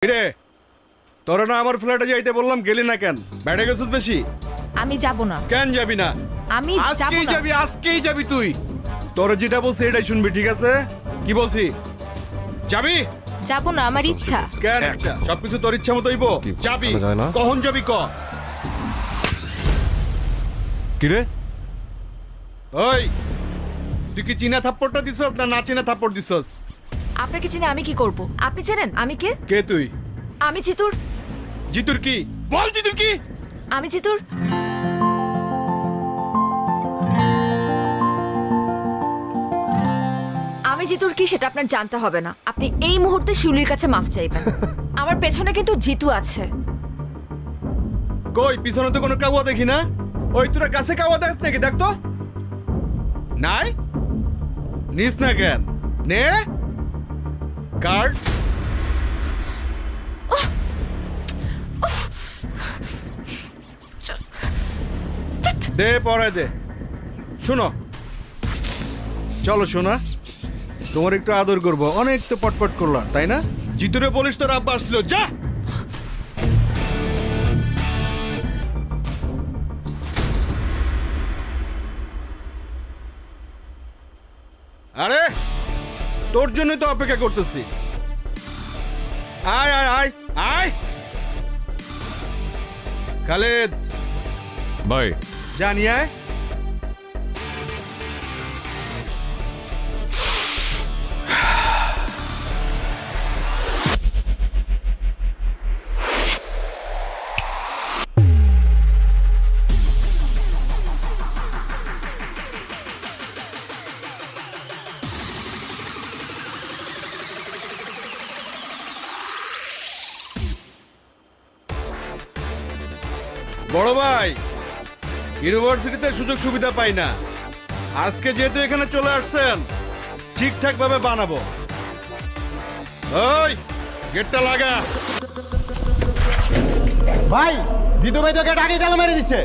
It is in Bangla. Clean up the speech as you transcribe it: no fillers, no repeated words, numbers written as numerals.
রে তোরা না আমার ফ্ল্যাটে যাইতে বললাম গেলি না কেন? বেড়ে গেছিস বেশি? আমি যাব না। কেন যাবি না? আমি যাব না। আজকেই যাবি তুই। তোর যেটা বলছি এটাই শুনবি, ঠিক আছে? কি বলছি? যাবি? যাব না, আমার ইচ্ছা। কেন ইচ্ছা? সবকিছু তোর ইচ্ছা মতো হইব? যাবি? কখন যাবি ক? কি রে? ওই তুই কি চীনা থাপ্পড়টা দিছস না চীনা থাপ্পড় দিছস? আপনাকে চিনে আমি কি করব? আপনি চেনেন আমি কে? কে তুই? আমি জিতুর। জিতুর কি? বল জিতুর কি? আমি জিতুর। আমি জিতুর কি সেটা আপনার জানতে হবে না। আপনি এই মুহূর্তে শিউলির কাছে মাফ চাইবেন। আমার পেছনে কিন্তু জিতু আছে। কই পিছনে তো কোনো কাউয়া দেখি না। ওই তোরা গাছে কাউয়া দেখ নাকি? দেখ তো। নাই নিস না কেন? নে কার্ড দে, পড়ায় দে। শোনো, চলো শোনা, তোমার একটু আদর করবো। অনেক তো পটপট করলাম, তাই না? জিতুরে বলিস তোর আব্বা আসছিল, যা। আরে তোর জন্য তো অপেক্ষা করতেছি। আয় আয় আয় আয় খালেদ ভাই জানি আয়। বড় ভাই ইউনিভার্সিটিতে সুযোগ সুবিধা পাই না। আজকে যেহেতু এখানে চলে আসছেন, ঠিকঠাক ভাবে বানাবো। ওই গেটটা লাগা। ভাই জিতু ভাই তো গেট আগে তালা মেরে দিচ্ছে।